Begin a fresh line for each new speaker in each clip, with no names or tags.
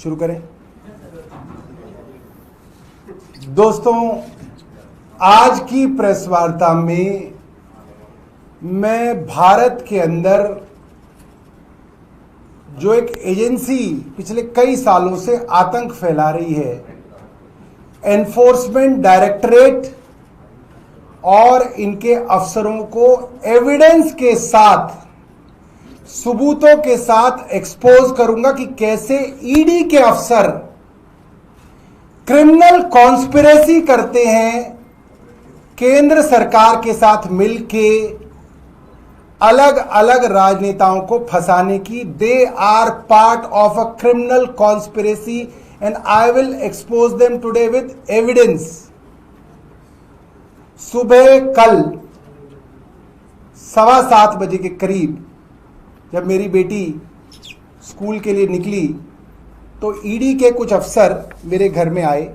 शुरू करें। दोस्तों, आज की प्रेस वार्ता में मैं भारत के अंदर जो एक एजेंसी पिछले कई सालों से आतंक फैला रही है, एनफोर्समेंट डायरेक्टरेट और इनके अफसरों को एविडेंस के साथ, सबूतों के साथ एक्सपोज करूंगा कि कैसे ईडी के अफसर क्रिमिनल कॉन्स्पिरेसी करते हैं केंद्र सरकार के साथ मिलके अलग अलग राजनेताओं को फंसाने की। They are part of a criminal conspiracy and I will expose them today with evidence. सुबह कल 7:15 बजे के करीब जब मेरी बेटी स्कूल के लिए निकली तो ईडी के कुछ अफसर मेरे घर में आए।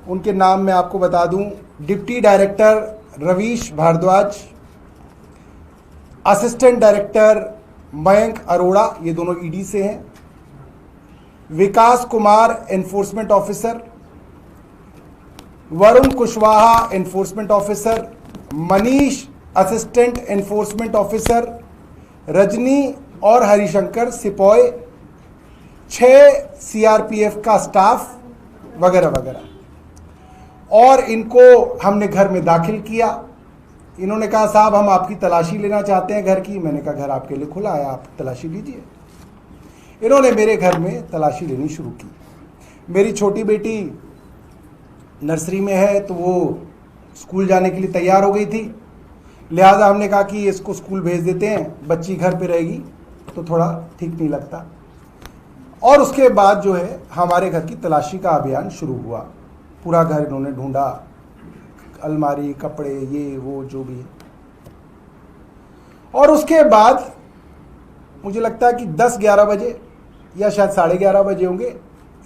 उनके नाम मैं आपको बता दूं, deputy director Ravish Bhardwaj, assistant director Mayank Arora, ये दोनों ईडी से हैं, Vikas Kumar enforcement officer, Varun Kushwaha enforcement officer, Manish assistant enforcement officer, Rajni और हरिशंकर सिपाही, 6 सीआरपीएफ का स्टाफ वगैरह वगैरह। और इनको हमने घर में दाखिल किया। इन्होंने कहा साहब हम आपकी तलाशी लेना चाहते हैं घर की। मैंने कहा घर आपके लिए खुला है, आप तलाशी लीजिए। इन्होंने मेरे घर में तलाशी लेनी शुरू की। मेरी छोटी बेटी नर्सरी में है तो वो स्कूल जाने के लिए तैयार हो गई थी, लिहाजा हमने कहा कि इसको स्कूल भेज देते हैं, बच्ची घर पे रहेगी तो थोड़ा ठीक नहीं लगता। और उसके बाद जो है हमारे घर की तलाशी का अभियान शुरू हुआ। पूरा घर इन्होंने ढूंढा, अलमारी, कपड़े, ये वो जो भी है। और उसके बाद मुझे लगता है कि 10-11 बजे या शायद 11:30 बजे होंगे,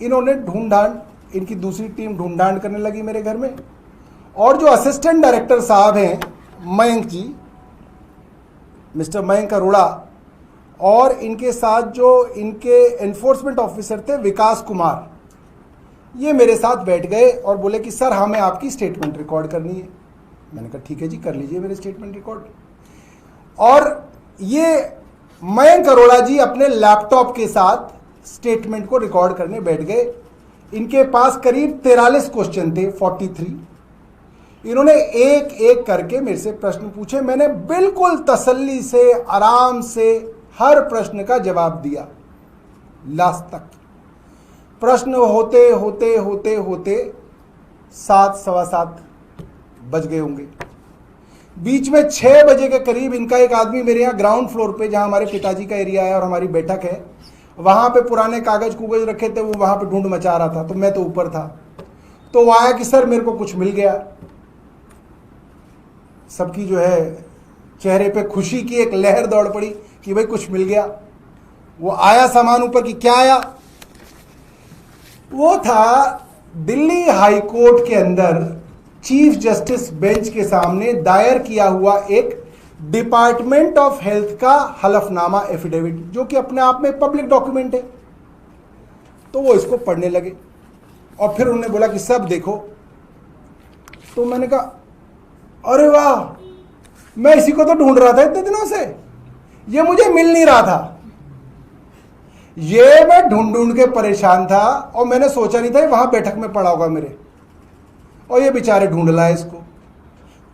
इन्होंने ढूंढान, इनकी दूसरी टीम ढूंढान करने लगी मेरे घर में। और जो असिस्टेंट डायरेक्टर साहब हैं मयंक जी, मिस्टर मयंक अरोड़ा, और इनके साथ जो इनके एनफोर्समेंट ऑफिसर थे विकास कुमार, ये मेरे साथ बैठ गए और बोले कि सर हमें आपकी स्टेटमेंट रिकॉर्ड करनी है। मैंने कहा ठीक है जी, कर लीजिए मेरे स्टेटमेंट रिकॉर्ड। और ये मयंक अरोड़ा जी अपने लैपटॉप के साथ स्टेटमेंट को रिकॉर्ड करने बैठ गए। इनके पास करीब 43 क्वेश्चन थे, 43। इन्होंने एक एक करके मेरे से प्रश्न पूछे। मैंने बिल्कुल तसल्ली से, आराम से हर प्रश्न का जवाब दिया लास्ट तक। प्रश्न होते होते होते होते 7, 7:15 बज गए होंगे। बीच में 6 बजे के करीब इनका एक आदमी मेरे यहाँ ग्राउंड फ्लोर पे, जहां हमारे पिताजी का एरिया है और हमारी बैठक है, वहां पे पुराने कागज कुगज रखे थे, वो वहां पे ढूंढ मचा रहा था। तो मैं तो ऊपर था, तो वो आया कि सर मेरे को कुछ मिल गया। सबकी जो है चेहरे पे खुशी की एक लहर दौड़ पड़ी कि भाई कुछ मिल गया। वो आया सामान ऊपर की, क्या आया? वो था दिल्ली हाई कोर्ट के अंदर चीफ जस्टिस बेंच के सामने दायर किया हुआ एक डिपार्टमेंट ऑफ हेल्थ का हलफनामा एफिडेविट, जो कि अपने आप में पब्लिक डॉक्यूमेंट है। तो वो इसको पढ़ने लगे और फिर उन्होंने बोला कि सब देखो। तो मैंने कहा अरे वाह, मैं इसी को तो ढूंढ रहा था इतने दिनों से, ये मुझे मिल नहीं रहा था। ये मैं ढूंढ ढूंढ के परेशान था और मैंने सोचा नहीं था वहां बैठक में पड़ा होगा मेरे, और ये बेचारे ढूंढ लाए इसको।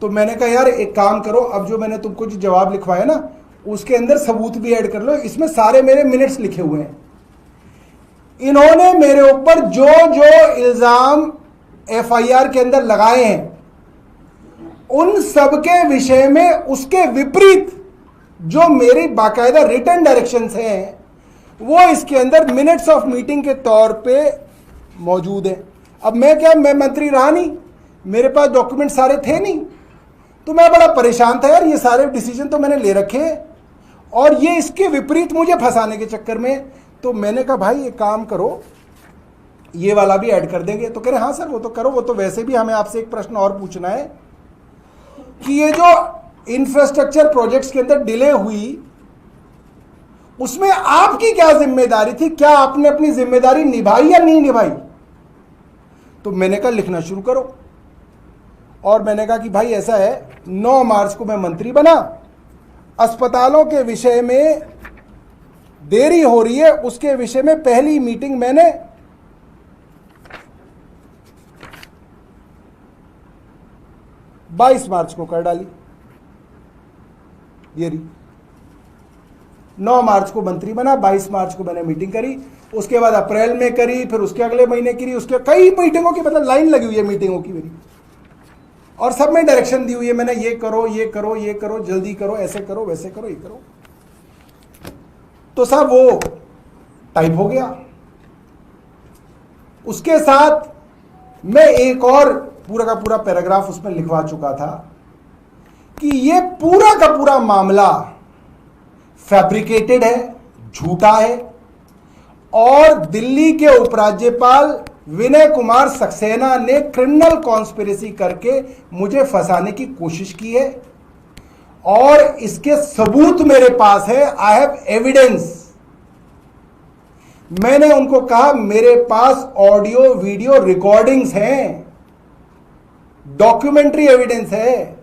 तो मैंने कहा यार एक काम करो, अब जो मैंने तुमको जो जवाब लिखवाया ना उसके अंदर सबूत भी ऐड कर लो, इसमें सारे मेरे मिनट्स लिखे हुए हैं। इन्होंने मेरे ऊपर जो जो इल्जाम एफआईआर के अंदर लगाए हैं उन सब के विषय में उसके विपरीत जो मेरी बाकायदा रिटन डायरेक्शंस हैं वो इसके अंदर मिनट्स ऑफ मीटिंग के तौर पे मौजूद है। अब मैं मंत्री रहा नहीं, मेरे पास डॉक्यूमेंट सारे थे नहीं, तो मैं बड़ा परेशान था यार, ये सारे डिसीजन तो मैंने ले रखे और ये इसके विपरीत मुझे फंसाने के चक्कर में। तो मैंने कहा भाई एक काम करो, ये वाला भी ऐड कर देंगे। तो कह रहे हाँ सर वो तो करो, वो तो वैसे भी हमें आपसे एक प्रश्न और पूछना है कि ये जो इंफ्रास्ट्रक्चर प्रोजेक्ट्स के अंदर डिले हुई उसमें आपकी क्या जिम्मेदारी थी? क्या आपने अपनी जिम्मेदारी निभाई या नहीं निभाई? तो मैंने कहा लिखना शुरू करो। और मैंने कहा कि भाई ऐसा है, 9 मार्च को मैं मंत्री बना, अस्पतालों के विषय में देरी हो रही है, उसके विषय में पहली मीटिंग मैंने 22 मार्च को कर डाली। ये रही, 9 मार्च को मंत्री बना, 22 मार्च को मैंने मीटिंग करी, उसके बाद अप्रैल में करी, फिर उसके अगले महीने करी, उसके कई मीटिंगों की मतलब लाइन लगी हुई है मीटिंगों की मेरी, और सब में डायरेक्शन दी हुई है मैंने, ये करो ये करो ये करो, जल्दी करो, ऐसे करो वैसे करो, ये करो। तो साहब वो टाइप हो गया। उसके साथ मैं एक और पूरा का पूरा पैराग्राफ उसमें लिखवा चुका था कि ये पूरा का पूरा मामला फैब्रिकेटेड है, झूठा है, और दिल्ली के उपराज्यपाल विनय कुमार सक्सेना ने क्रिमिनल कॉन्स्पिरेसी करके मुझे फंसाने की कोशिश की है, और इसके सबूत मेरे पास है। आई हैव एविडेंस। मैंने उनको कहा मेरे पास ऑडियो वीडियो रिकॉर्डिंग्स हैं, डॉक्यूमेंट्री एविडेंस है,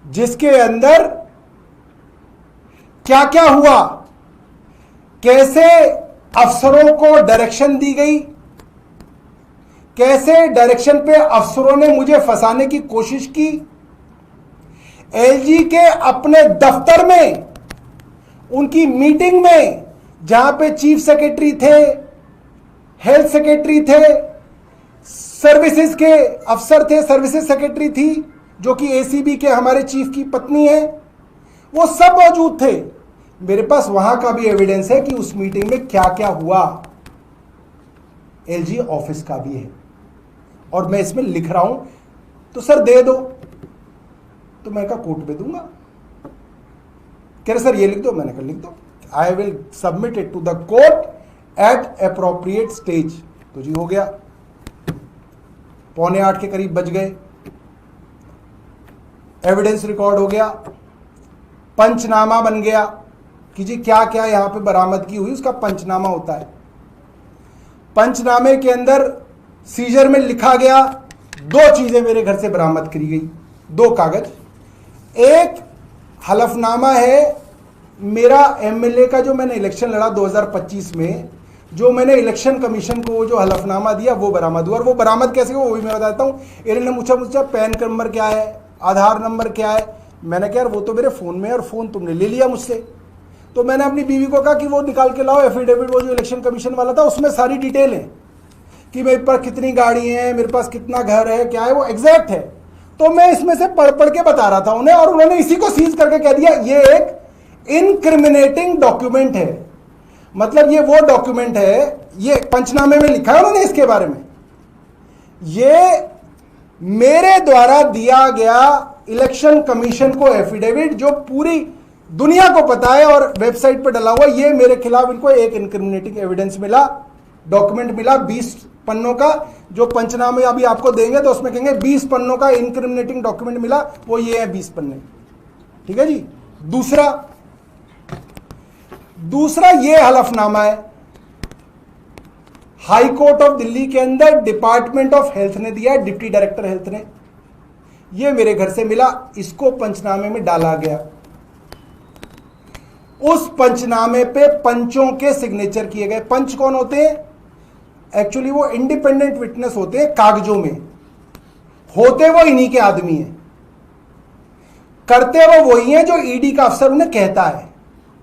जिसके अंदर क्या क्या हुआ, कैसे अफसरों को डायरेक्शन दी गई, कैसे डायरेक्शन पे अफसरों ने मुझे फंसाने की कोशिश की। एलजी के अपने दफ्तर में, उनकी मीटिंग में, जहां पे चीफ सेक्रेटरी थे, हेल्थ सेक्रेटरी थे, सर्विसेज के अफसर थे, सर्विसेज सेक्रेटरी थी जो कि एसीबी के हमारे चीफ की पत्नी है, वो सब मौजूद थे। मेरे पास वहां का भी एविडेंस है कि उस मीटिंग में क्या क्या हुआ, एलजी ऑफिस का भी है, और मैं इसमें लिख रहा हूं। तो सर दे दो, तो मैं कहा कोर्ट में दूंगा। कह रहे सर ये लिख दो, मैंने कहा लिख दो, I will submit it to the court at appropriate stage. तो जी हो गया, 7:45 के करीब बज गए, एविडेंस रिकॉर्ड हो गया, पंचनामा बन गया कि जी क्या क्या यहां पे बरामदगी हुई, उसका पंचनामा होता है। पंचनामे के अंदर सीजर में लिखा गया 2 चीजें मेरे घर से बरामद करी गई, 2 कागज। एक हलफनामा है मेरा एमएलए का, जो मैंने इलेक्शन लड़ा 2025 में, जो मैंने इलेक्शन कमीशन को जो हलफनामा दिया वो बरामद हुआ। और वो बरामद कैसे हुआ वो भी मैं बताता हूँ। इन्होंने पूछा मुझसे पैन नंबर क्या है, आधार नंबर क्या है। मैंने कहा यार वो तो मेरे फ़ोन में है, और फ़ोन तुमने ले लिया मुझसे। तो मैंने अपनी बीवी को कहा कि वो निकाल के लाओ एफिडेविट, वो जो इलेक्शन कमीशन वाला था, उसमें सारी डिटेल है कि मेरे पास कितनी गाड़ी है, मेरे पास कितना घर है, क्या है, वो एग्जैक्ट है। तो मैं इसमें से पढ़ पढ़ के बता रहा था उन्हें, और उन्होंने इसी को सीज करके कह दिया ये एक इनक्रिमिनेटिंग डॉक्यूमेंट है। मतलब ये वो डॉक्यूमेंट है, ये पंचनामे में लिखा है उन्होंने इसके बारे में, ये मेरे द्वारा दिया गया इलेक्शन कमीशन को एफिडेविट, जो पूरी दुनिया को पता है और वेबसाइट पर डला हुआ, ये मेरे खिलाफ इनको एक इनक्रिमिनेटिंग एविडेंस मिला, डॉक्यूमेंट मिला 20 पन्नों का। जो पंचनामे अभी आपको देंगे तो उसमें कहेंगे 20 पन्नों का इनक्रिमिनेटिंग डॉक्यूमेंट मिला, वो ये है 20 पन्ने। ठीक है जी। दूसरा ये हलफनामा है, हाई कोर्ट ऑफ दिल्ली के अंदर डिपार्टमेंट ऑफ हेल्थ ने दिया, डिप्टी डायरेक्टर हेल्थ ने, ये मेरे घर से मिला, इसको पंचनामे में डाला गया। उस पंचनामे पे पंचों के सिग्नेचर किए गए। पंच कौन होते हैं? एक्चुअली वो इंडिपेंडेंट विटनेस होते हैं, कागजों में होते वो इन्हीं के आदमी हैं, करते वो वही हैं जो ईडी का अफसर उन्हें कहता है,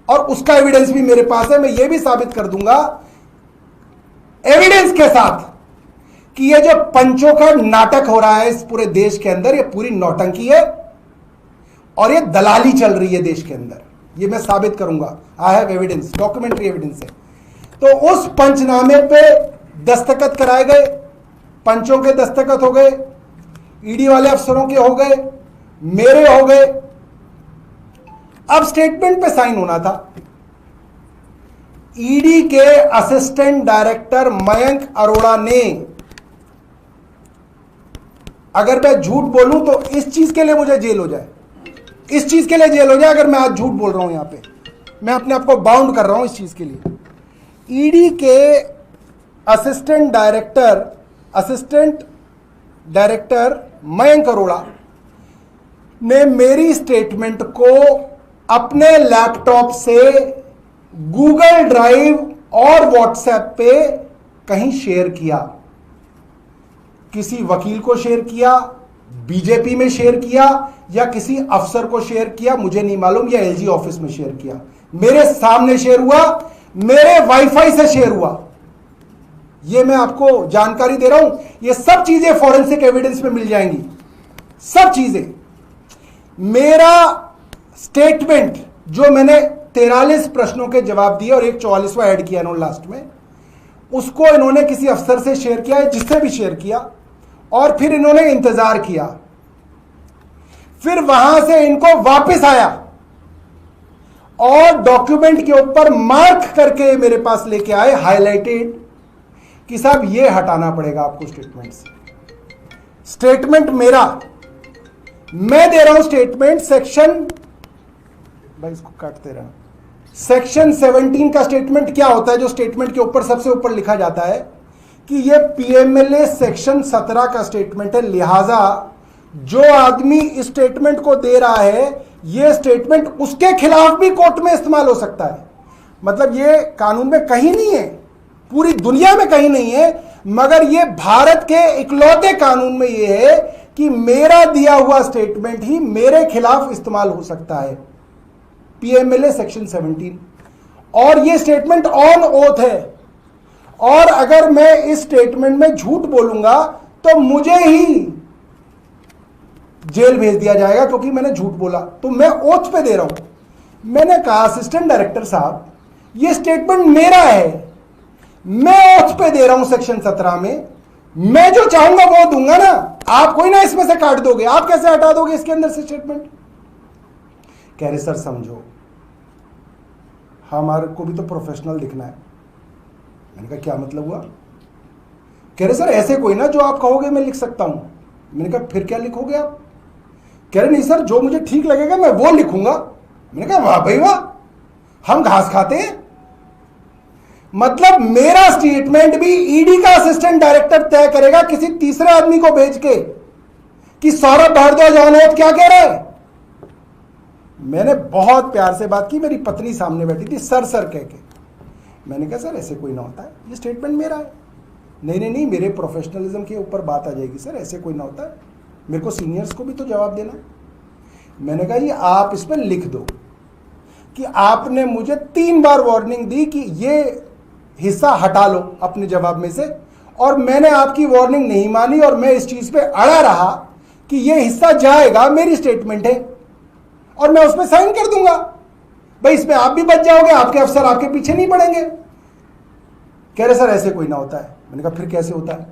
और उसका एविडेंस भी मेरे पास है। मैं ये भी साबित कर दूंगा एविडेंस के साथ कि ये जो पंचों का नाटक हो रहा है इस पूरे देश के अंदर, ये पूरी नौटंकी है और ये दलाली चल रही है देश के अंदर, ये मैं साबित करूंगा। आई हैव एविडेंस, डॉक्यूमेंट्री एविडेंस है। तो उस पंचनामे पे दस्तखत कराए गए, पंचों के दस्तखत हो गए, ईडी वाले अफसरों के हो गए, मेरे हो गए। अब स्टेटमेंट पे साइन होना था। ईडी के असिस्टेंट डायरेक्टर मयंक अरोड़ा ने, अगर मैं झूठ बोलूं तो इस चीज के लिए मुझे जेल हो जाए, इस चीज के लिए जेल हो जाए अगर मैं आज झूठ बोल रहा हूं। यहां पे मैं अपने आप को बाउंड कर रहा हूं इस चीज के लिए। ईडी के असिस्टेंट डायरेक्टर मयंक अरोड़ा ने मेरी स्टेटमेंट को अपने लैपटॉप से गूगल ड्राइव और व्हाट्सएप पे कहीं शेयर किया, किसी वकील को शेयर किया, बीजेपी में शेयर किया या किसी अफसर को शेयर किया, मुझे नहीं मालूम, या एलजी ऑफिस में शेयर किया। मेरे सामने शेयर हुआ, मेरे वाईफाई से शेयर हुआ। यह मैं आपको जानकारी दे रहा हूं। यह सब चीजें फॉरेंसिक एविडेंस में मिल जाएंगी, सब चीजें। मेरा स्टेटमेंट जो मैंने 43 प्रश्नों के जवाब दिए और एक 44वां ऐड किया इन्होंने लास्ट में, उसको इन्होंने किसी अफसर से शेयर किया है, जिससे भी शेयर किया, और फिर इन्होंने इंतजार किया। फिर वहां से इनको वापस आया और डॉक्यूमेंट के ऊपर मार्क करके मेरे पास लेके आए, हाईलाइटेड, कि साहब ये हटाना पड़ेगा आपको स्टेटमेंट से। स्टेटमेंट मेरा, मैं दे रहा हूं स्टेटमेंट सेक्शन, भाई इसको काटते रहना, सेक्शन 17 का स्टेटमेंट क्या होता है, जो स्टेटमेंट के ऊपर सबसे ऊपर लिखा जाता है कि ये पीएमएलए सेक्शन 17 का स्टेटमेंट है। लिहाजा जो आदमी इस स्टेटमेंट को दे रहा है, ये स्टेटमेंट उसके खिलाफ भी कोर्ट में इस्तेमाल हो सकता है। मतलब ये कानून में कहीं नहीं है, पूरी दुनिया में कहीं नहीं है, मगर ये भारत के इकलौते कानून में ये है कि मेरा दिया हुआ स्टेटमेंट ही मेरे खिलाफ इस्तेमाल हो सकता है। पीएमएलए सेक्शन 17, और ये स्टेटमेंट ऑन ओथ है। और अगर मैं इस स्टेटमेंट में झूठ बोलूंगा तो मुझे ही जेल भेज दिया जाएगा, क्योंकि मैंने झूठ बोला। तो मैं ओथ पे दे रहा हूं। मैंने कहा असिस्टेंट डायरेक्टर साहब, ये स्टेटमेंट मेरा है, मैं ओथ पे दे रहा हूं सेक्शन 17 में, मैं जो चाहूंगा वो दूंगा ना, आप कोई ना इसमें से काट दोगे, आप कैसे हटा दोगे इसके अंदर से स्टेटमेंट? कह रहे सर समझो, हमारे को भी तो प्रोफेशनल दिखना है। मैंने कहा क्या मतलब हुआ? कह रहे सर ऐसे कोई ना जो आप कहोगे मैं लिख सकता हूं। मैंने कहा फिर क्या लिखोगे आप? कह रहे नहीं सर, जो मुझे ठीक लगेगा मैं वो लिखूंगा। मैंने कहा वाह भाई वाह, हम घास खाते हैं। मतलब मेरा स्टेटमेंट भी ईडी का असिस्टेंट डायरेक्टर तय करेगा किसी तीसरे आदमी को भेज के कि सौरभ भारद्वाज ऑन क्या कह रहा है। मैंने बहुत प्यार से बात की, मेरी पत्नी सामने बैठी थी, सर सर कह के। मैंने कहा सर ऐसे कोई ना होता है, ये स्टेटमेंट मेरा है। नहीं, मेरे प्रोफेशनलिज्म के ऊपर बात आ जाएगी सर, ऐसे कोई ना होता है, मेरे को सीनियर्स को भी तो जवाब देना है। मैंने कहा ये आप इस पर लिख दो कि आपने मुझे 3 बार वार्निंग दी कि ये हिस्सा हटा लो अपने जवाब में से, और मैंने आपकी वार्निंग नहीं मानी और मैं इस चीज पे अड़ा रहा कि ये हिस्सा जाएगा, मेरी स्टेटमेंट है और मैं उसमें साइन कर दूंगा। भाई इसमें आप भी बच जाओगे, आपके अफसर आपके पीछे नहीं पड़ेंगे। कह रहे सर ऐसे कोई ना होता है। मैंने कहा फिर कैसे होता है?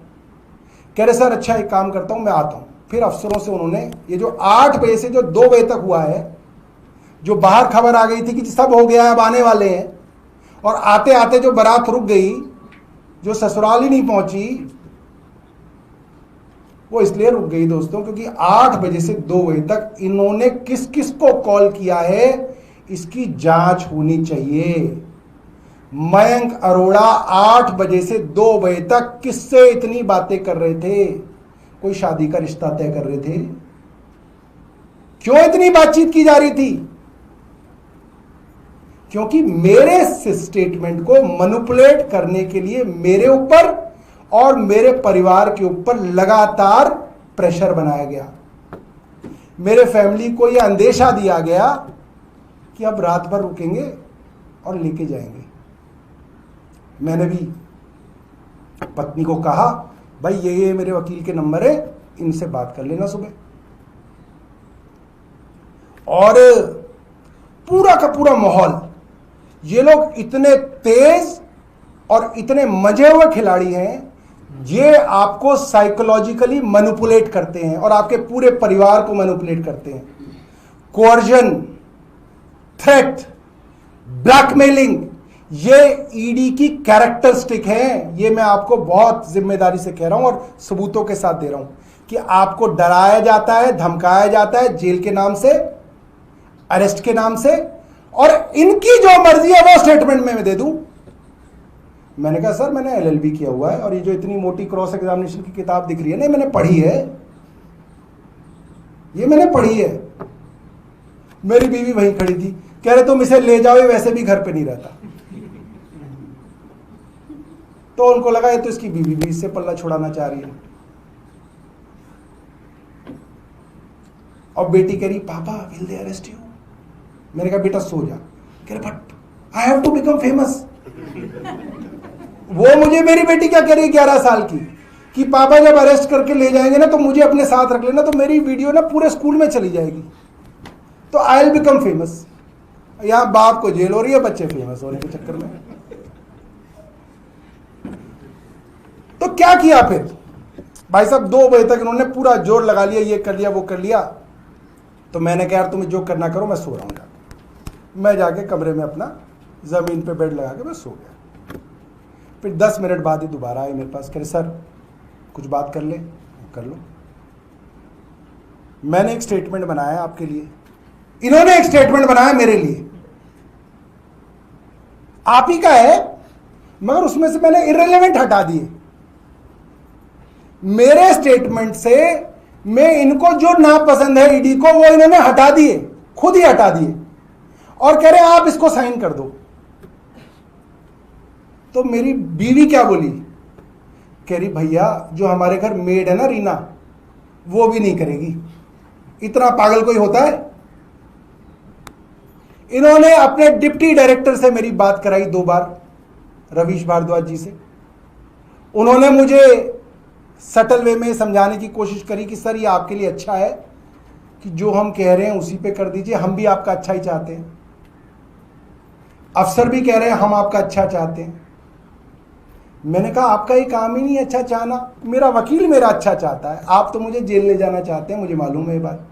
कह रहे सर अच्छा एक काम करता हूं, मैं आता हूं। फिर अफसरों से उन्होंने ये जो 8 बजे से जो 2 बजे तक हुआ है, जो बाहर खबर आ गई थी कि सब हो गया, अब आने वाले हैं, और आते आते जो बारात रुक गई, जो ससुराल ही नहीं पहुंची, वो इसलिए रुक गई दोस्तों क्योंकि 8 बजे से 2 बजे तक इन्होंने किस किस को कॉल किया है इसकी जांच होनी चाहिए। मयंक अरोड़ा 8 बजे से 2 बजे तक किससे इतनी बातें कर रहे थे? कोई शादी का रिश्ता तय कर रहे थे? क्यों इतनी बातचीत की जा रही थी? क्योंकि मेरे स्टेटमेंट को मैनिपुलेट करने के लिए मेरे ऊपर और मेरे परिवार के ऊपर लगातार प्रेशर बनाया गया। मेरे फैमिली को यह अंदेशा दिया गया कि अब रात भर रुकेंगे और लेके जाएंगे। मैंने भी पत्नी को कहा भाई ये मेरे वकील के नंबर है, इनसे बात कर लेना सुबह। और पूरा का पूरा माहौल, ये लोग इतने तेज और इतने मजे हुए खिलाड़ी हैं, ये आपको साइकोलॉजिकली मैनिपुलेट करते हैं और आपके पूरे परिवार को मैनिपुलेट करते हैं। कोअर्जन, थ्रेट, ब्लैकमेलिंग, ये ईडी की कैरेक्टरिस्टिक है। ये मैं आपको बहुत जिम्मेदारी से कह रहा हूं और सबूतों के साथ दे रहा हूं कि आपको डराया जाता है, धमकाया जाता है जेल के नाम से, अरेस्ट के नाम से, और इनकी जो मर्जी है वो स्टेटमेंट में मैं दे दूं। मैंने कहा सर मैंने एलएलबी किया हुआ है और ये जो इतनी मोटी क्रॉस एग्जामिनेशन की किताब दिख रही है, नहीं मैंने पढ़ी है, ये मैंने पढ़ी है। मेरी बीवी वहीं खड़ी थी, कह रहे तुम इसे ले जाओ, ये वैसे भी घर पे नहीं रहता। तो उनको लगा ये तो इसकी बीवी भी इससे पल्ला छुड़ाना चाह रही है। और बेटी कह रही पापा विल दे अरेस्ट यू? मैंने कहा बेटा सो जा। कह रहे but I have to become famous. वो मुझे, मेरी बेटी क्या कह रही है 11 साल की, कि पापा जब अरेस्ट करके ले जाएंगे ना तो मुझे अपने साथ रख लेना, तो मेरी वीडियो ना पूरे स्कूल में चली जाएगी, तो आई विल बिकम फेमस। यहां बाप को जेल हो रही है, बच्चे फेमस होने के चक्कर में। तो क्या किया फिर भाई साहब, 2 बजे तक इन्होंने पूरा जोर लगा लिया, ये कर लिया वो कर लिया। तो मैंने कहा यार तुम्हें जो करना करो, मैं सो रहा हूं जाके। मैं जाके कमरे में अपना जमीन पे बेड लगा के मैं सो गया। फिर 10 मिनट बाद ही दोबारा आए मेरे पास, कह रहे सर कुछ बात कर ले। कर लो। मैंने एक स्टेटमेंट बनाया आपके लिए, इन्होंने एक स्टेटमेंट बनाया मेरे लिए, आप ही का है, मगर उसमें से मैंने इररिलेवेंट हटा दिए। मेरे स्टेटमेंट से मैं इनको जो नापसंद है ईडी को, वो इन्होंने हटा दिए, खुद ही हटा दिए, और कह रहे आप इसको साइन कर दो। तो मेरी बीवी क्या बोली, कह रही भैया जो हमारे घर मेड है ना रीना, वो भी नहीं करेगी, इतना पागल कोई होता है। इन्होंने अपने डिप्टी डायरेक्टर से मेरी बात कराई 2 बार, रवीश भारद्वाज जी से। उन्होंने मुझे सटल वे में समझाने की कोशिश करी कि सर ये आपके लिए अच्छा है कि जो हम कह रहे हैं उसी पे कर दीजिए, हम भी आपका अच्छा ही चाहते हैं। अफसर भी कह रहे हैं हम आपका अच्छा चाहते हैं। मैंने कहा आपका ये काम ही नहीं अच्छा चाहना, मेरा वकील मेरा अच्छा चाहता है, आप तो मुझे जेल ले जाना चाहते हैं, मुझे मालूम है ये बात,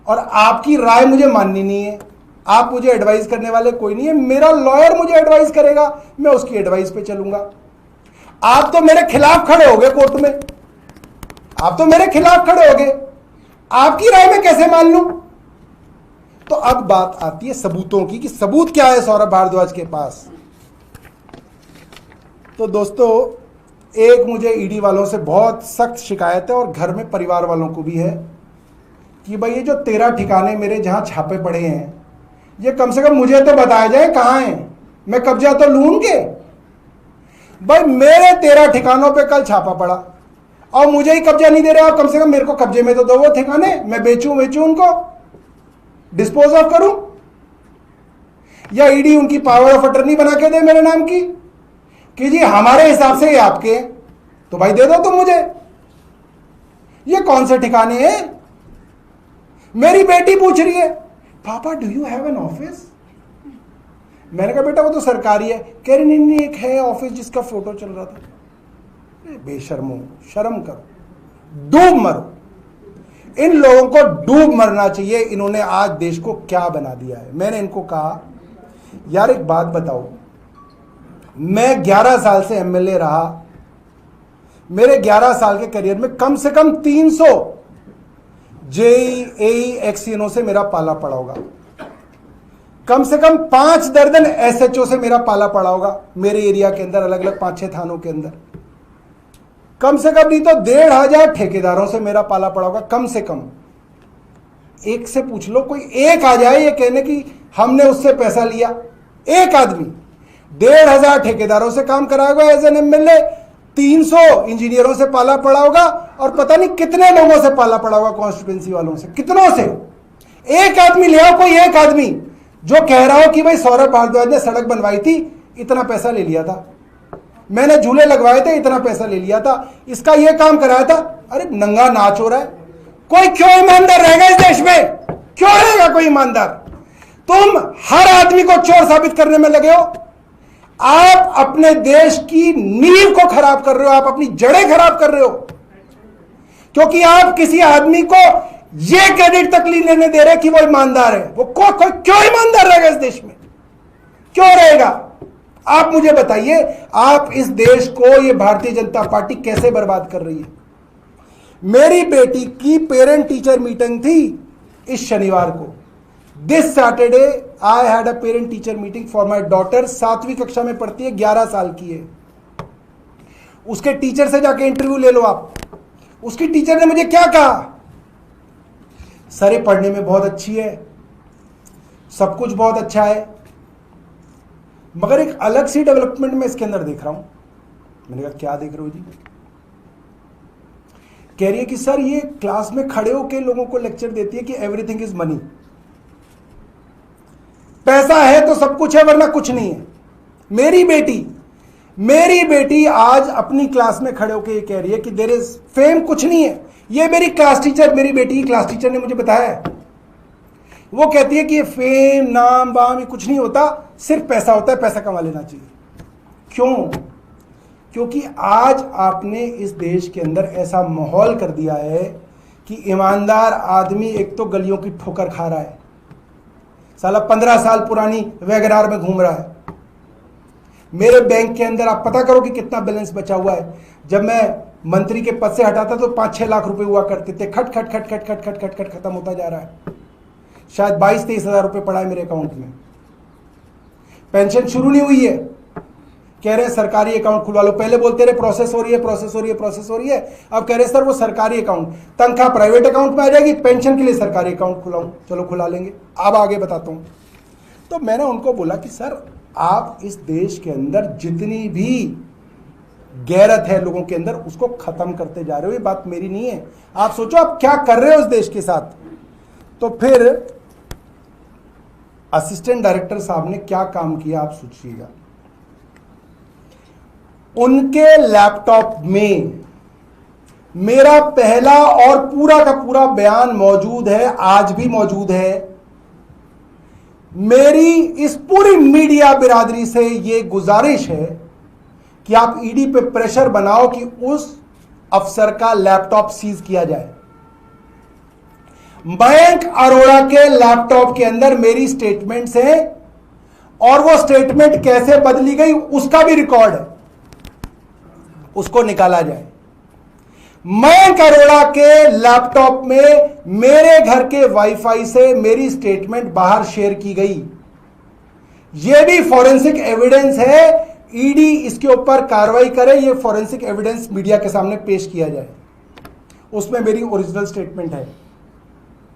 और आपकी राय मुझे माननी नहीं है। आप मुझे एडवाइस करने वाले कोई नहीं है, मेरा लॉयर मुझे एडवाइस करेगा, मैं उसकी एडवाइस पे चलूंगा। आप तो मेरे खिलाफ खड़े हो गए कोर्ट में, आप तो मेरे खिलाफ खड़े हो गए, आपकी राय में कैसे मान लूं? तो अब बात आती है सबूतों की, कि सबूत क्या है सौरभ भारद्वाज के पास। तो दोस्तों एक मुझे ईडी वालों से बहुत सख्त शिकायत है, और घर में परिवार वालों को भी है, कि भाई ये जो 13 ठिकाने मेरे जहां छापे पड़े हैं, ये कम से कम मुझे तो बताया जाए कहां हैं, मैं कब्जा तो लूं उनके। भाई मेरे 13 ठिकानों पे कल छापा पड़ा और मुझे ही कब्जा नहीं दे रहे आप, कम से कम मेरे को कब्जे में तो दो वो ठिकाने, मैं बेचूं उनको, डिस्पोज ऑफ करूं, या ईडी उनकी पावर ऑफ अटर्नी बना के दे मेरे नाम की कि जी हमारे हिसाब से ये आपके हैं, तो भाई दे दो तुम मुझे। ये कौन से ठिकाने हैं? मेरी बेटी पूछ रही है पापा do you have an office? मैंने कहा बेटा वो तो सरकारी है। कह रही नहीं एक है ऑफिस जिसका फोटो चल रहा था। बेशर्मो, शर्म करो, डूब मरो। इन लोगों को डूब मरना चाहिए, इन्होंने आज देश को क्या बना दिया है। मैंने इनको कहा यार एक बात बताओ, मैं 11 साल से एमएलए रहा, मेरे 11 साल के करियर में कम से कम 300 जेई एई एक्सीनो से मेरा पाला पड़ा होगा, कम से कम 5 दर्जन एसएचओ से मेरा पाला पड़ा होगा मेरे एरिया के अंदर, अलग अलग 5-6 थानों के अंदर। कम से कम नहीं तो 1,500 ठेकेदारों से मेरा पाला पड़ा होगा, कम से कम। एक से पूछ लो, कोई एक आ जाए ये कहने की हमने उससे पैसा लिया, एक आदमी 1,500 ठेकेदारों से काम कराया होगा एज एन एमएलए, 300 इंजीनियरों से पाला पड़ा होगा, और पता नहीं कितने लोगों से पाला पड़ा होगा कॉन्स्टिट्यूंसी वालों से, कितनों से। एक आदमी ले आओ, कोई एक आदमी जो कह रहा हो कि भाई सौरभ भारद्वाज ने सड़क बनवाई थी, इतना पैसा ले लिया था, मैंने झूले लगवाए थे, इतना पैसा ले लिया था, इसका ये काम कराया था। अरे नंगा नाच हो रहा है। कोई क्यों ईमानदार रहेगा इस देश में? क्यों रहेगा कोई ईमानदार? तुम हर आदमी को चोर साबित करने में लगे हो। आप अपने देश की नींव को खराब कर रहे हो, आप अपनी जड़ें खराब कर रहे हो, क्योंकि आप किसी आदमी को ये क्रेडिट तक नहीं लेने दे रहे कि वो ईमानदार है। वो कोई क्यों ईमानदार रहेगा इस देश में? क्यों रहेगा? आप मुझे बताइए, आप इस देश को, ये भारतीय जनता पार्टी कैसे बर्बाद कर रही है? मेरी बेटी की पेरेंट टीचर मीटिंग थी इस शनिवार को, this Saturday I had a parent teacher meeting for my daughter, 7वीं कक्षा में पढ़ती है, 11 साल की है। उसके टीचर से जाके इंटरव्यू ले लो आप। उसकी टीचर ने मुझे क्या कहा, सर ये पढ़ने में बहुत अच्छी है, सब कुछ बहुत अच्छा है, मगर एक अलग सी डेवलपमेंट में इसके अंदर देख रहा हूं। मैंने कहा क्या देख रहे हो जी? कह रही है कि सर ये क्लास में खड़े होकर लोगों को लेक्चर देती है कि एवरीथिंग इज मनी, पैसा है तो सब कुछ है वरना कुछ नहीं है। मेरी बेटी आज अपनी क्लास में खड़े होकर ये कह रही है कि देयर इज फेम कुछ नहीं है। ये मेरी क्लास टीचर, मेरी बेटी की क्लास टीचर ने मुझे बताया है। वो कहती है कि ये फेम नाम वाम ये कुछ नहीं होता, सिर्फ पैसा होता है, पैसा कमा लेना चाहिए। क्यों? क्योंकि आज आपने इस देश के अंदर ऐसा माहौल कर दिया है कि ईमानदार आदमी एक तो गलियों की ठोकर खा रहा है, साला 15 साल पुरानी वैगनार में घूम रहा है। मेरे बैंक के अंदर आप पता करो कि कितना बैलेंस बचा हुआ है। जब मैं मंत्री के पद से हटाता तो 5-6 लाख रुपए हुआ करते थे, खट खट खट खट खट खट खट खट खत्म होता जा रहा है। शायद 22-23 हजार रुपए पड़ा है मेरे अकाउंट में। पेंशन शुरू नहीं हुई है, कह रहे हैं सरकारी अकाउंट खुलवा लो। पहले बोलते रहे प्रोसेस हो रही है, प्रोसेस हो रही है, प्रोसेस हो रही है। अब कह रहे सर वो सरकारी अकाउंट, तनख्वाह प्राइवेट अकाउंट में आ जाएगी, पेंशन के लिए सरकारी अकाउंट खुलाऊं। चलो खुला लेंगे, अब आगे बताता हूं। तो मैंने उनको बोला कि सर आप इस देश के अंदर जितनी भी गैरत है लोगों के अंदर उसको खत्म करते जा रहे हो। ये बात मेरी नहीं है, आप सोचो आप क्या कर रहे हो इस देश के साथ। तो फिर असिस्टेंट डायरेक्टर साहब ने क्या काम किया आप सोचिएगा। उनके लैपटॉप में मेरा पहला और पूरा का पूरा बयान मौजूद है, आज भी मौजूद है। मेरी इस पूरी मीडिया बिरादरी से यह गुजारिश है कि आप ईडी पे प्रेशर बनाओ कि उस अफसर का लैपटॉप सीज किया जाए। मयंक अरोड़ा के लैपटॉप के अंदर मेरी स्टेटमेंट्स हैं और वो स्टेटमेंट कैसे बदली गई उसका भी रिकॉर्ड है, उसको निकाला जाए। मयंक अरोड़ा के लैपटॉप में मेरे घर के वाईफाई से मेरी स्टेटमेंट बाहर शेयर की गई। यह भी फॉरेंसिक एविडेंस है, ईडी इसके ऊपर कार्रवाई करे, यह फॉरेंसिक एविडेंस मीडिया के सामने पेश किया जाए। उसमें मेरी ओरिजिनल स्टेटमेंट है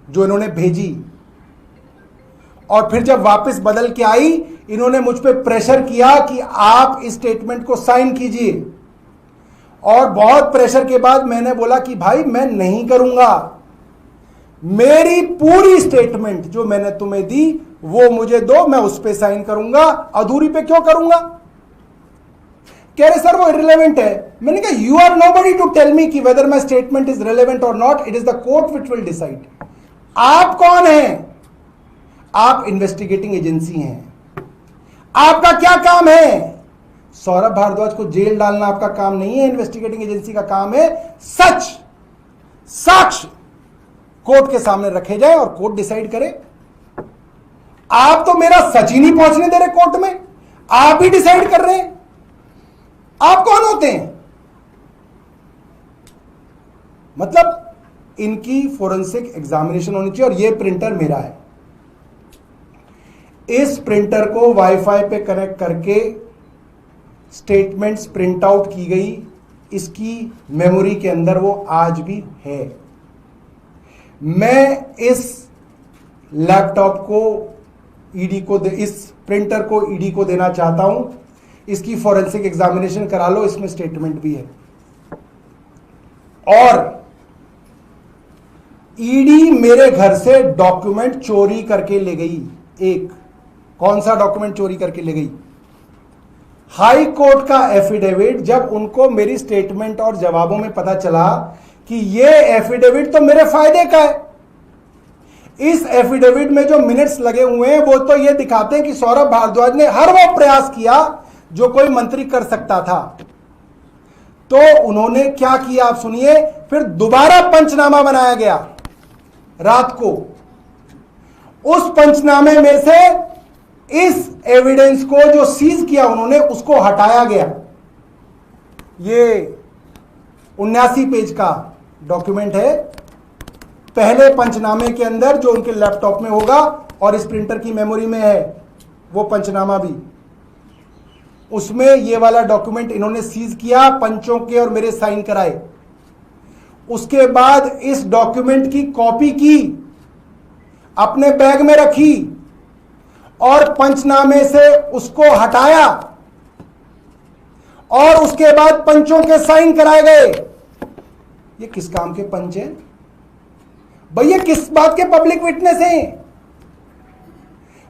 जो इन्होंने भेजी, और फिर जब वापस बदल के आई इन्होंने मुझ पे प्रेशर किया कि आप इस स्टेटमेंट को साइन कीजिए। और बहुत प्रेशर के बाद मैंने बोला कि भाई मैं नहीं करूंगा, मेरी पूरी स्टेटमेंट जो मैंने तुम्हें दी वो मुझे दो, मैं उस पे साइन करूंगा, अधूरी पे क्यों करूंगा। कह रहे सर वो इररिलेवेंट है। मैंने कहा you are nobody to tell me कि whether my statement is relevant or not, it is the court which will decide. आप कौन हैं? आप इन्वेस्टिगेटिंग एजेंसी हैं। आपका क्या काम है? सौरभ भारद्वाज को जेल डालना आपका काम नहीं है, इन्वेस्टिगेटिंग एजेंसी का काम है सच साक्ष्य कोर्ट के सामने रखे जाए और कोर्ट डिसाइड करे। आप तो मेरा सच ही नहीं पहुंचने दे रहे कोर्ट में, आप ही डिसाइड कर रहे हैं। आप कौन होते हैं? मतलब इनकी फोरेंसिक एग्जामिनेशन होनी चाहिए। और यह प्रिंटर मेरा है, इस प्रिंटर को वाईफाई पे कनेक्ट करके स्टेटमेंट्स प्रिंट आउट की गई, इसकी मेमोरी के अंदर वो आज भी है। मैं इस लैपटॉप को ईडी को इस प्रिंटर को ईडी को देना चाहता हूं। इसकी फॉरेंसिक एग्जामिनेशन करा लो, इसमें स्टेटमेंट भी है। और ईडी मेरे घर से डॉक्यूमेंट चोरी करके ले गई। एक कौन सा डॉक्यूमेंट चोरी करके ले गई? हाई कोर्ट का एफिडेविट। जब उनको मेरी स्टेटमेंट और जवाबों में पता चला कि यह एफिडेविट तो मेरे फायदे का है, इस एफिडेविट में जो मिनट्स लगे हुए हैं वो तो यह दिखाते हैं कि सौरभ भारद्वाज ने हर वो प्रयास किया जो कोई मंत्री कर सकता था। तो उन्होंने क्या किया आप सुनिए। फिर दोबारा पंचनामा बनाया गया रात को। उस पंचनामे में से इस एविडेंस को जो सीज किया उन्होंने उसको हटाया गया। ये 79 पेज का डॉक्यूमेंट है, पहले पंचनामे के अंदर जो उनके लैपटॉप में होगा और इस प्रिंटर की मेमोरी में है वो पंचनामा भी, उसमें ये वाला डॉक्यूमेंट इन्होंने सीज किया, पंचों के और मेरे साइन कराए। उसके बाद इस डॉक्यूमेंट की कॉपी की, अपने बैग में रखी और पंचनामे से उसको हटाया और उसके बाद पंचों के साइन कराए गए। ये किस काम के पंच हैं भैया? किस बात के पब्लिक विटनेस हैं?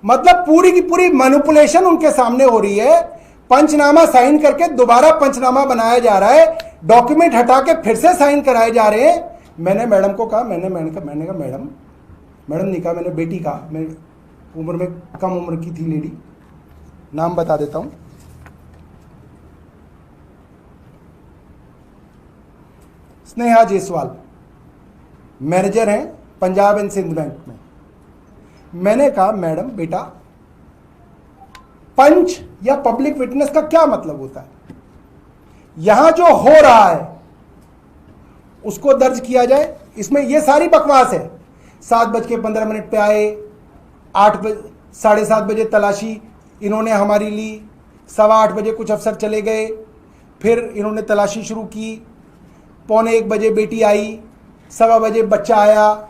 मतलब पूरी की पूरी मैनिपुलेशन उनके सामने हो रही है। पंचनामा साइन करके दोबारा पंचनामा बनाया जा रहा है, डॉक्यूमेंट हटा के फिर से साइन कराए जा रहे हैं। मैंने मैडम को कहा, मैंने कहा मैडम नहीं कहा, मैंने बेटी कहा, मैं उम्र में कम उम्र की थी लेडी, नाम बता देता हूं, स्नेहा जायसवाल, मैनेजर हैं पंजाब एंड सिंध बैंक में। मैंने कहा मैडम बेटा, पंच या पब्लिक विटनेस का क्या मतलब होता है? यहां जो हो रहा है उसको दर्ज किया जाए। इसमें ये सारी बकवास है। 7:15 पे आए, 7:30 बजे तलाशी इन्होंने हमारी ली, 8:15 बजे कुछ अफसर चले गए, फिर इन्होंने तलाशी शुरू की, 1:45 बजे बेटी आई, 1:15 बजे बच्चा आया,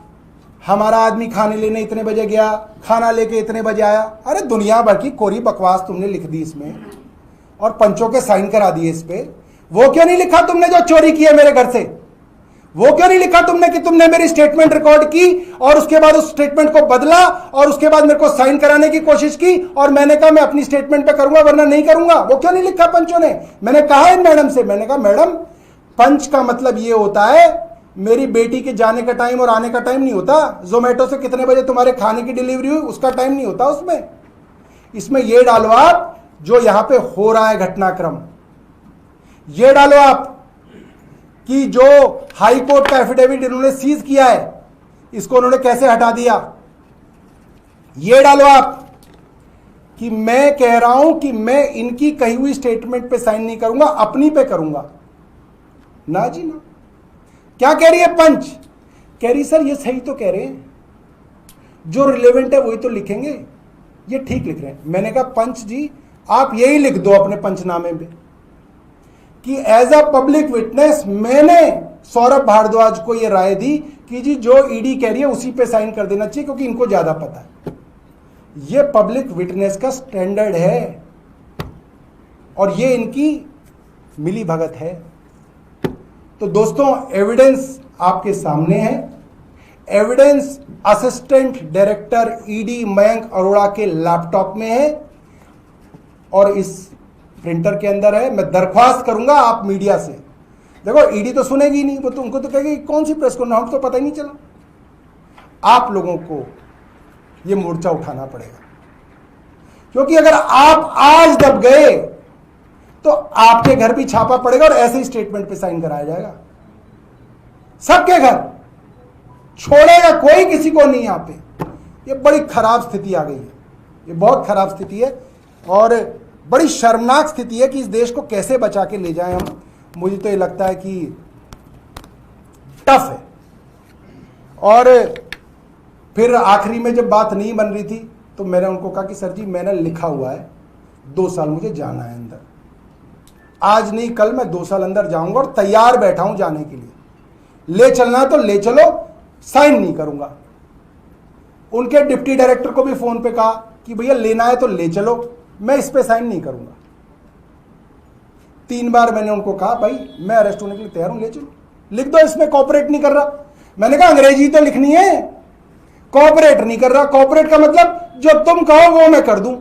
हमारा आदमी खाने लेने इतने बजे गया, खाना लेके इतने बजे आया। अरे दुनिया भर की कोरी बकवास तुमने लिख दी इसमें और पंचों के साइन करा दिए इस पे। वो क्यों नहीं लिखा तुमने जो चोरी की है मेरे घर से? वो क्यों नहीं लिखा तुमने कि तुमने मेरी स्टेटमेंट रिकॉर्ड की और उसके बाद उस स्टेटमेंट को बदला और उसके बाद मेरे को साइन कराने की कोशिश की और मैंने कहा मैं अपनी स्टेटमेंट पे करूंगा वरना नहीं करूंगा? वो क्यों नहीं लिखा पंचों ने? मैंने कहा इन मैडम से, मैंने कहा मैडम पंच का मतलब ये होता है मेरी बेटी के जाने का टाइम और आने का टाइम नहीं होता, जोमेटो से कितने बजे तुम्हारे खाने की डिलीवरी हुई उसका टाइम नहीं होता उसमें। इसमें ये डालो आप जो यहां पे हो रहा है घटनाक्रम, ये डालो आप कि जो हाई कोर्ट का एफिडेविट इन्होंने सीज किया है इसको उन्होंने कैसे हटा दिया। ये डालो आप कि मैं कह रहा हूं कि मैं इनकी कही हुई स्टेटमेंट पे साइन नहीं करूंगा, अपनी पे करूंगा। ना जी ना। क्या कह रही है पंच? कह रही सर ये सही तो कह रहे हैं, जो रिलेवेंट है वही तो लिखेंगे, ये ठीक लिख रहे हैं। मैंने कहा पंच जी आप यही लिख दो अपने पंचनामे में कि एज अ पब्लिक विटनेस मैंने सौरभ भारद्वाज को यह राय दी कि जी जो ईडी कह रही है उसी पे साइन कर देना चाहिए क्योंकि इनको ज्यादा पता है। ये पब्लिक विटनेस का स्टैंडर्ड है और ये इनकी मिली भगत है। तो दोस्तों एविडेंस आपके सामने है। Evidence assistant director ED Mayank Arora के लैपटॉप में है और इस प्रिंटर के अंदर है। मैं दरख्वास्त करूंगा आप मीडिया से, देखो ईडी तो सुनेगी नहीं, वो तो उनको तो कहेगी कौन सी प्रेस कॉन्फ्रेंस, हमको तो पता ही नहीं चला। आप लोगों को ये मोर्चा उठाना पड़ेगा क्योंकि अगर आप आज दब गए तो आपके घर भी छापा पड़ेगा और ऐसे ही स्टेटमेंट पे साइन कराया जाएगा। सबके घर छोड़ेगा कोई किसी को नहीं। यहां पे ये बड़ी खराब स्थिति आ गई है, ये बहुत खराब स्थिति है और बड़ी शर्मनाक स्थिति है कि इस देश को कैसे बचा के ले जाएं हम। मुझे तो ये लगता है कि टफ है। और फिर आखिरी में जब बात नहीं बन रही थी तो मैंने उनको कहा कि सर जी मैंने लिखा हुआ है 2 साल मुझे जाना है अंदर, आज नहीं कल मैं 2 साल अंदर जाऊंगा और तैयार बैठा हूं जाने के लिए, ले चलना है तो ले चलो, साइन नहीं करूंगा। उनके डिप्टी डायरेक्टर को भी फोन पे कहा कि भैया लेना है तो ले चलो, मैं इस पे साइन नहीं करूंगा। 3 बार मैंने उनको कहा भाई मैं अरेस्ट होने के लिए तैयार हूं, ले चलो, लिख दो इसमें कॉपरेट नहीं कर रहा। मैंने कहा अंग्रेजी तो लिखनी है, कॉपरेट नहीं कर रहा। कॉपरेट का मतलब जो तुम कहो वो मैं कर दूं,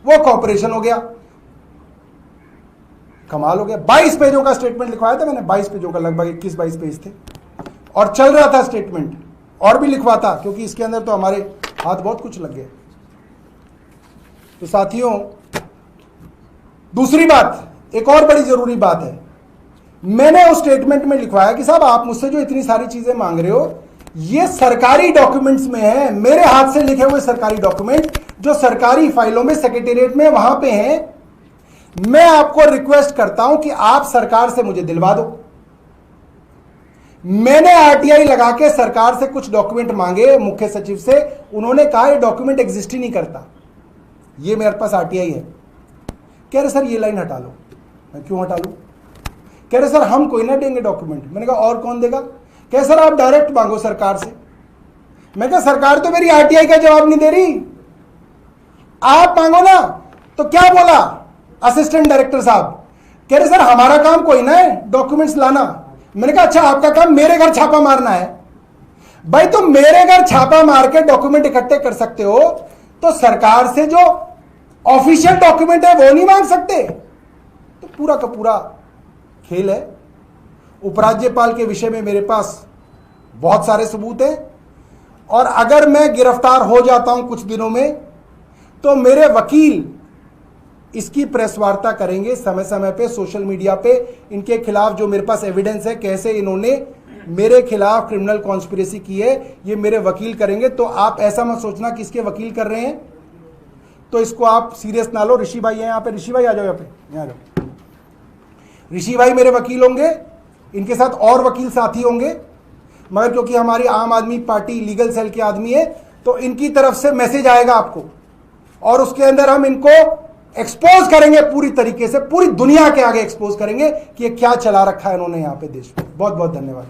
वो कॉपरेशन हो गया। कमाल हो गया। 22 पेजों का स्टेटमेंट लिखवाया था मैंने, 22 पेजों का, लगभग 21-22 पेज थे और चल रहा था स्टेटमेंट, और भी लिखवाता क्योंकि इसके अंदर तो हमारे हाथ बहुत कुछ लग गए। तो साथियों दूसरी बात, एक और बड़ी जरूरी बात है, मैंने उस स्टेटमेंट में लिखवाया कि साहब आप मुझसे जो इतनी सारी चीजें मांग रहे हो ये सरकारी डॉक्यूमेंट्स में है, मेरे हाथ से लिखे हुए सरकारी डॉक्यूमेंट जो सरकारी फाइलों में सेक्रेटेरिएट में वहां पे हैं। मैं आपको रिक्वेस्ट करता हूं कि आप सरकार से मुझे दिलवा दो। मैंने आरटीआई लगा के सरकार से कुछ डॉक्यूमेंट मांगे, मुख्य सचिव से, उन्होंने कहा ये डॉक्यूमेंट एग्जिस्ट ही नहीं करता, ये मेरे पास आरटीआई है। कह रहे सर ये लाइन हटा लो। मैं क्यों हटा लूं? कह रहे सर हम कोई ना देंगे डॉक्यूमेंट। मैंने कहा और कौन देगा? कह सर आप डायरेक्ट मांगो सरकार से। मैं कहा सरकार तो मेरी आरटीआई का जवाब नहीं दे रही, आप मांगो ना। तो क्या बोला असिस्टेंट डायरेक्टर साहब? कह रहे सर हमारा काम कोई ना है डॉक्यूमेंट्स लाना। मैंने कहा अच्छा आपका काम मेरे घर छापा मारना है। भाई तुम मेरे घर छापा मार के डॉक्यूमेंट इकट्ठे कर सकते हो, तो सरकार से जो ऑफिशियल डॉक्यूमेंट है वो नहीं मांग सकते? तो पूरा का पूरा खेल है। उपराज्यपाल के विषय में मेरे पास बहुत सारे सबूत हैं, और अगर मैं गिरफ्तार हो जाता हूं कुछ दिनों में, तो मेरे वकील इसकी प्रेस वार्ता करेंगे समय समय पे सोशल मीडिया पे। इनके खिलाफ जो मेरे पास एविडेंस है, कैसे इन्होंने मेरे खिलाफ क्रिमिनल कॉन्स्पिरेसी की है, ये मेरे वकील करेंगे। तो आप ऐसा मत सोचना कि इसके वकील कर रहे हैं तो इसको आप सीरियस ना लो। ऋषि भाई है यहाँ पे, ऋषि भाई आ जाओ यहाँ पे, यहाँ आ जाओ। ऋषि भाई मेरे वकील होंगे, इनके साथ और वकील साथी होंगे, मगर क्योंकि हमारी आम आदमी पार्टी लीगल सेल के आदमी है, तो इनकी तरफ से मैसेज आएगा आपको, और उसके अंदर हम इनको एक्सपोज करेंगे पूरी तरीके से, पूरी दुनिया के आगे एक्सपोज करेंगे कि ये क्या चला रखा है इन्होंने यहाँ पे देश में। बहुत बहुत धन्यवाद।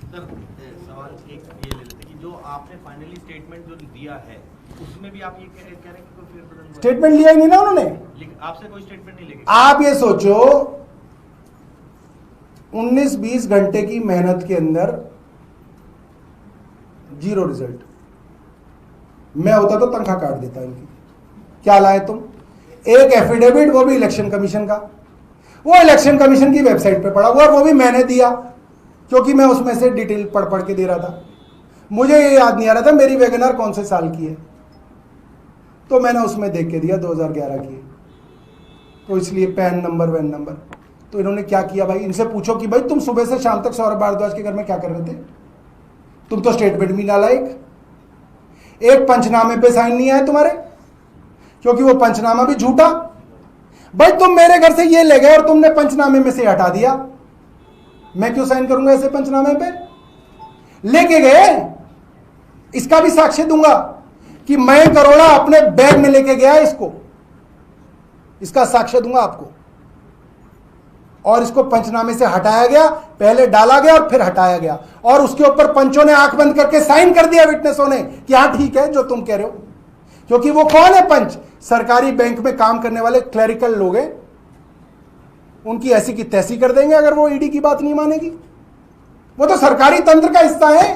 सर सवाल एक ये ले लेते कि जो आपने फाइनली स्टेटमेंट जो दिया है उसमें भी आप ये कह रहे हैं कि कोई फेरबदल हुआ?
स्टेटमेंट लिया ही नहीं ना उन्होंने,
आपसे कोई स्टेटमेंट नहीं लेके।
आप ये सोचो 19-20 घंटे की मेहनत के अंदर जीरो रिजल्ट। मैं होता तो तनख्वाह काट देता इनकी। क्या लाए तुम? एक एफिडेविट, वो भी इलेक्शन कमीशन का, वो इलेक्शन कमीशन की वेबसाइट पे पड़ा हुआ, और वो भी मैंने दिया क्योंकि मैं उसमें से डिटेल पढ़ पढ़ के दे रहा था। मुझे ये याद नहीं आ रहा था मेरी वैगनआर कौन से साल की है, तो मैंने उसमें देख के दिया 2011 की, तो इसलिए पैन नंबर वैन नंबर। तो इन्होंने क्या किया भाई, इनसे पूछो कि भाई तुम सुबह से शाम तक सौरभ भारद्वाज के घर में क्या कर रहे थे? तुम तो स्टेटमेंट भी ना लाए, एक पंचनामे पे साइन नहीं आए तुम्हारे, क्योंकि वो पंचनामा भी झूठा। भाई तुम मेरे घर से ये ले गए और तुमने पंचनामे में से हटा दिया, मैं क्यों साइन करूंगा ऐसे पंचनामे पे? लेके गए, इसका भी साक्ष्य दूंगा कि मैं करोड़ा अपने बैग में लेके गया इसको, इसका साक्ष्य दूंगा आपको। और इसको पंचनामे से हटाया गया, पहले डाला गया और फिर हटाया गया, और उसके ऊपर पंचों ने आंख बंद करके साइन कर दिया, विटनेसों ने, कि हाँ ठीक है जो तुम कह रहे हो। क्योंकि वो कौन है पंच? सरकारी बैंक में काम करने वाले क्लरिकल लोग हैं, उनकी ऐसी की तैसी कर देंगे अगर वो ईडी की बात नहीं मानेगी। वो तो सरकारी तंत्र का हिस्सा है।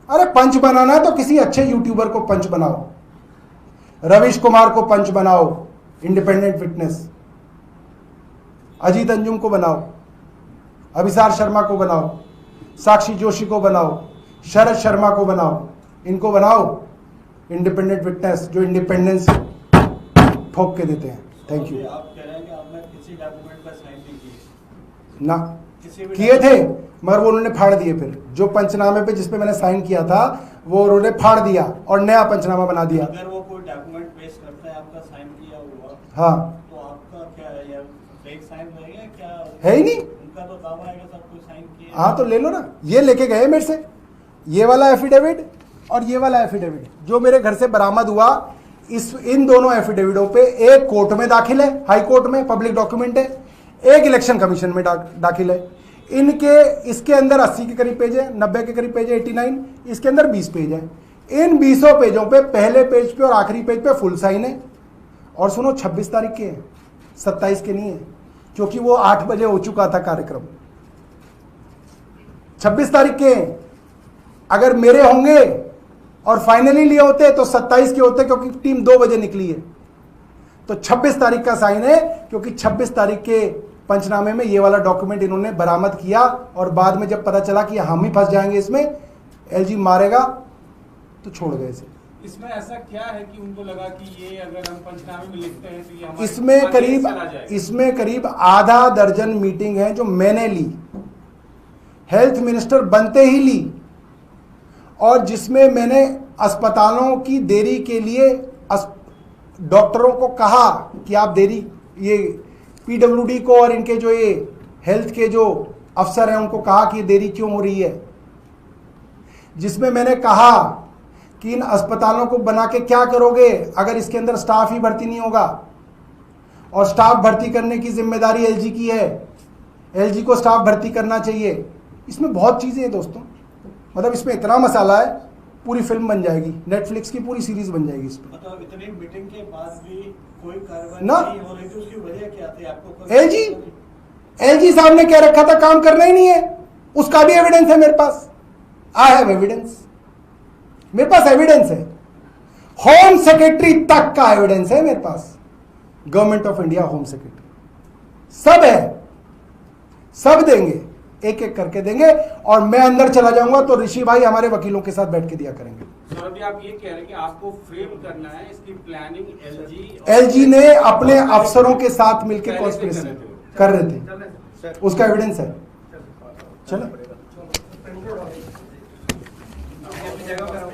अरे पंच बनाना है तो किसी अच्छे यूट्यूबर को पंच बनाओ, रविश कुमार को पंच बनाओ, इंडिपेंडेंट विटनेस, अजीत अंजुम को बनाओ, अभिसार शर्मा को बनाओ, साक्षी जोशी को बनाओ, शरद शर्मा को बनाओ, इनको बनाओ इंडिपेंडेंट विटनेस जो इंडिपेंडेंस ठोक के देते हैं। Thank you.
आप कह रहे हैं कि आपने किसी डॉक्यूमेंट पर साइन नहीं किए?
ना किए थे, मगर वो उन्होंने फाड़ दिए। फिर जो पंचनामे पे जिस पे मैंने साइन किया था वो उन्होंने फाड़ दिया और नया पंचनामा बना दिया।
अगर वो कोई डॉक्यूमेंट पेश करता है आपका साइन किया हुआ,
हाँ,
तो आपका क्या है यार, फेक साइन रहेगा क्या?
है ही नहीं,
उनका तो दावा है सब कुछ साइन किए।
हाँ तो ले लो ना। ये लेके गए मेरे से, ये वाला एफिडेविट और ये वाला एफिडेविट जो मेरे घर से बरामद हुआ, इन दोनों एफिडेविटों पे एक कोर्ट में दाखिल है, हाई कोर्ट में पब्लिक डॉक्यूमेंट है, एक इलेक्शन कमीशन में दाखिल है। इनके इसके अंदर 80 के करीब पेज है, 90 के करीब पेज है, 89, इसके अंदर 20 पेज है। इन 20 पेजों पे पहले पेज पे और आखिरी पेज पे फुल साइन है। और सुनो 26 तारीख के हैं, 27 के नहीं है, क्योंकि वो 8 बजे हो चुका था कार्यक्रम। 26 तारीख के हैं। अगर मेरे होंगे और फाइनली लिए होते तो 27 के होते, क्योंकि टीम 2 बजे निकली है। तो 26 तारीख का साइन है, क्योंकि 26 तारीख के पंचनामे में ये वाला डॉक्यूमेंट इन्होंने बरामद किया, और बाद में जब पता चला कि हम ही फंस जाएंगे इसमें, एलजी मारेगा, तो छोड़ गए इसे।
इसमें ऐसा क्या है कि उनको लगा कि ये अगर हम पंचनामे में लिखते हैं तो ये हमारे
इसमें करीब आधा दर्जन मीटिंग है जो मैंने ली, हेल्थ मिनिस्टर बनते ही ली, और जिसमें मैंने अस्पतालों की देरी के लिए डॉक्टरों को कहा कि आप देरी, ये पीडब्ल्यूडी को और इनके जो ये हेल्थ के जो अफसर हैं उनको कहा कि ये देरी क्यों हो रही है, जिसमें मैंने कहा कि इन अस्पतालों को बना के क्या करोगे अगर इसके अंदर स्टाफ ही भर्ती नहीं होगा, और स्टाफ भर्ती करने की जिम्मेदारी एलजी की है, एलजी को स्टाफ भर्ती करना चाहिए। इसमें बहुत चीज़ें हैं दोस्तों, मतलब इसमें इतना मसाला है, पूरी फिल्म बन जाएगी, नेटफ्लिक्स की पूरी सीरीज बन जाएगी इस पर।
मतलब इतनी मीटिंग के बाद भी कोई कार्रवाई
ना।
नहीं हो रही थी, उसकी वजह क्या थी आपको?
एलजी साहब ने कह रखा था काम करना ही नहीं है, उसका भी एविडेंस है मेरे पास। आई हैव एविडेंस, मेरे पास एविडेंस है, होम सेक्रेटरी तक का एविडेंस है मेरे पास, government of India home secretary, सब है, सब देंगे, एक एक करके देंगे। और मैं अंदर चला जाऊंगा तो ऋषि भाई हमारे वकीलों के साथ बैठ के दिया करेंगे।
सौरभ जी, आप ये कह रहे हैं कि आपको फ्रेम करना है, इसकी प्लानिंग
एलजी ने अपने अफसरों के साथ मिलकर कॉन्स्पिरेसी कर रहे थे, उसका एविडेंस है। चलो
जगह पर